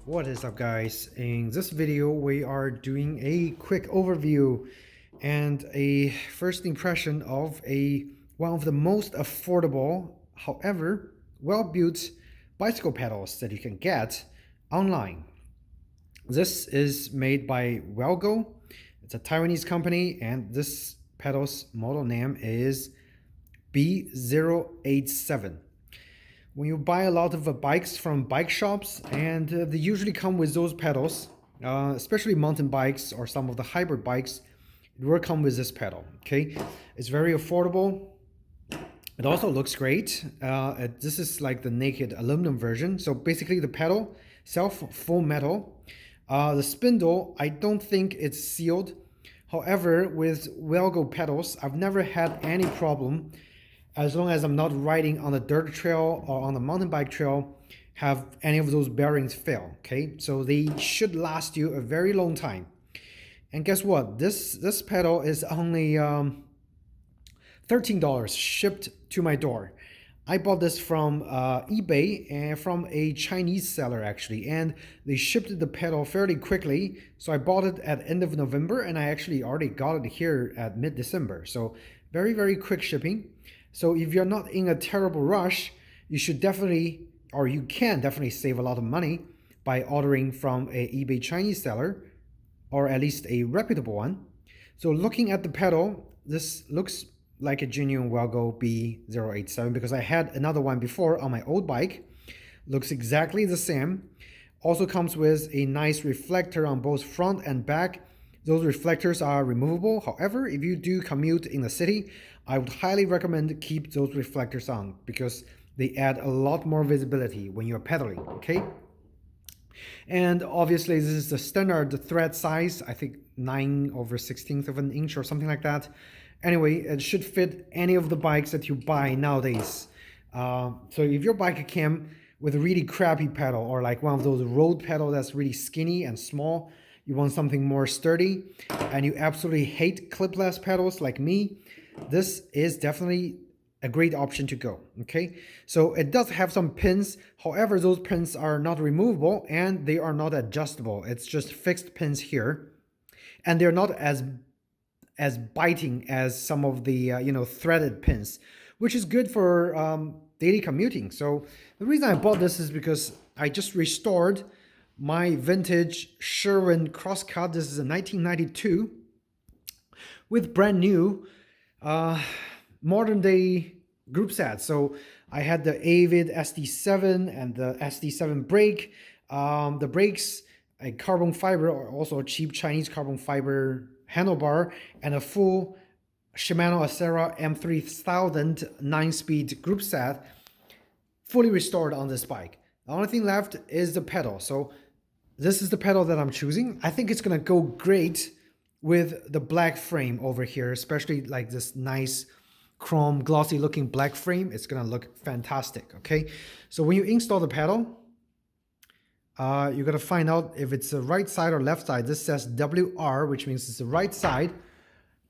What is up, guys? In this video we are doing a quick overview and a first impression of one of the most affordable, however well-built bicycle pedals that you can get online. This is made by Wellgo. It's a Taiwanese company, and this pedal's model name is B087. When you buy a lot of bikes from bike shops, and they usually come with those pedals, especially mountain bikes or some of the hybrid bikes, it will come with this pedal. Okay, it's very affordable. It also looks great. This is like the naked aluminum version. So basically the pedal itself, full metal. The spindle, I don't think it's sealed. However, with Wellgo pedals, I've never had any problem as long as I'm not riding on a dirt trail or on a mountain bike trail, have any of those bearings fail. Okay, so they should last you a very long time. And guess what? This pedal is only $13 shipped to my door. I bought this from eBay and from a Chinese seller actually, and they shipped the pedal fairly quickly. So I bought it at end of November, and I actually already got it here at mid-December. So very quick shipping. So if you're not in a terrible rush, you should definitely, or you can definitely save a lot of money by ordering from a eBay Chinese seller, or at least a reputable one. So looking at the pedal, this looks like a genuine Wellgo B087 because I had another one before on my old bike. Looks exactly the same. Also comes with a nice reflector on both front and back. Those reflectors are removable. However, if you do commute in the city, I would highly recommend keep those reflectors on because they add a lot more visibility when you're pedaling, okay? And obviously this is the standard thread size, I think 9/16 of an inch or something like that. Anyway, it should fit any of the bikes that you buy nowadays. So if your bike came with a really crappy pedal or like one of those road pedal that's really skinny and small, you want something more sturdy, and you absolutely hate clipless pedals like me, this is definitely a great option to go. Okay, so it does have some pins. However, those pins are not removable and they are not adjustable. It's just fixed pins here, and they're not as biting as some of the threaded pins, which is good for daily commuting. So the reason I bought this is because I just restored my vintage Sherwin crosscut. This is a 1992 with brand new modern day group set. So I had the Avid SD7 and the SD7 brake. The brakes, a carbon fiber, or also a cheap Chinese carbon fiber handlebar, and a full Shimano Acera M3000 9-speed group set, fully restored on this bike. The only thing left is the pedal. So this is the pedal that I'm choosing. I think it's gonna go great with the black frame over here, especially like this nice chrome glossy looking black frame. It's gonna look fantastic. Okay, so when you install the pedal, you're gonna find out if it's the right side or left side. This says WR, which means it's the right side.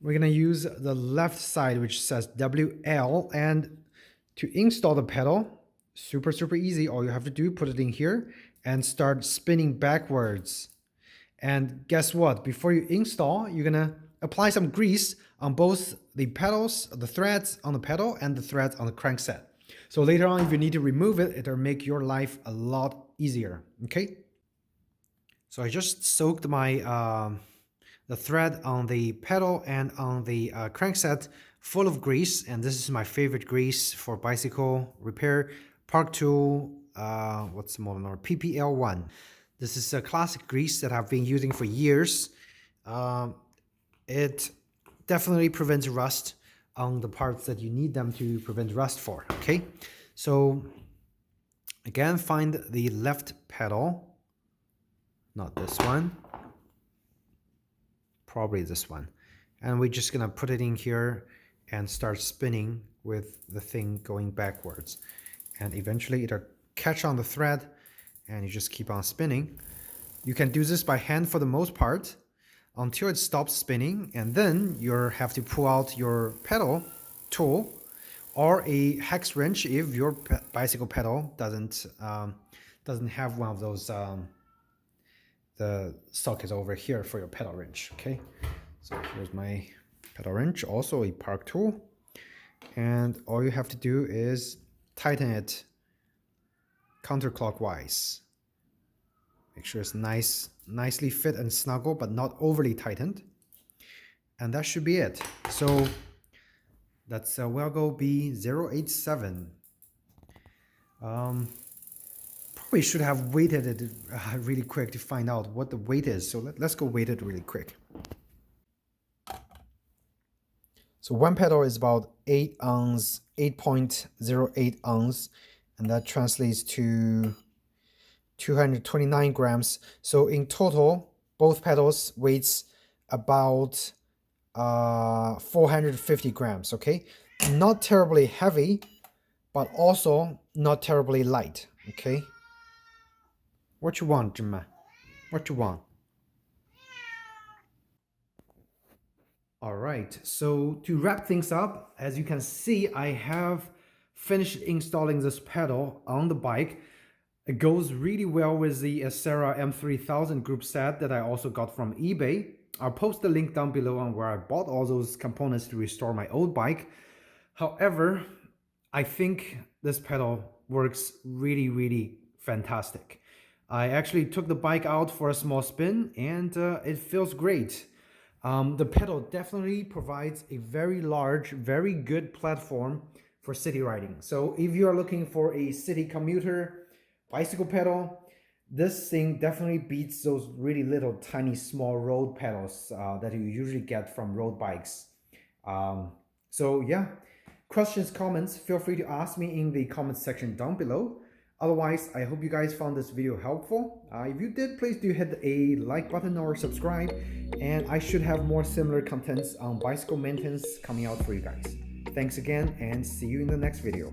We're gonna use the left side, which says WL. And to install the pedal, super easy. All you have to do, put it in here and start spinning backwards. And guess what? Before you install, you're gonna apply some grease on both the pedals, the threads on the pedal and the threads on the crankset. So later on, if you need to remove it, it'll make your life a lot easier, okay? So I just soaked my the thread on the pedal and on the crankset full of grease, and this is my favorite grease for bicycle repair, Park Tool, what's the model number? PPL1. This is a classic grease that I've been using for years. It definitely prevents rust on the parts that you need them to prevent rust for, okay? So again, find the left pedal, not this one, probably this one. And we're just gonna put it in here and start spinning with the thing going backwards. And eventually it'll catch on the thread and you just keep on spinning. You can do this by hand for the most part until it stops spinning, and then you have to pull out your pedal tool or a hex wrench if your bicycle pedal doesn't have one of those the socket over here for your pedal wrench. Okay, so here's my pedal wrench, also a park tool, and all you have to do is tighten it counterclockwise. Make sure it's nicely fit and snuggle, but not overly tightened. And that should be it. So that's a Wellgo B087. Probably should have weighted it really quick to find out what the weight is. So let's go weight it really quick. So one pedal is about 8 ounce, 8.08 ounce, and that translates to 229 grams. So in total, both pedals weighs about 450 grams, okay? Not terribly heavy, but also not terribly light, okay? What you want, Jimma? What you want? All right, so to wrap things up, as you can see, I have finished installing this pedal on the bike. It goes really well with the Acera M3000 group set that I also got from eBay. I'll post the link down below on where I bought all those components to restore my old bike. However, I think this pedal works really fantastic. I actually took the bike out for a small spin and it feels great. The pedal definitely provides a very large, very good platform for city riding. So if you are looking for a city commuter bicycle pedal, this thing definitely beats those really little tiny small road pedals that you usually get from road bikes. So yeah, questions, comments, feel free to ask me in the comments section down below. Otherwise, I hope you guys found this video helpful. If you did, please do hit a like button or subscribe, and I should have more similar contents on bicycle maintenance coming out for you guys. Thanks again, and see you in the next video.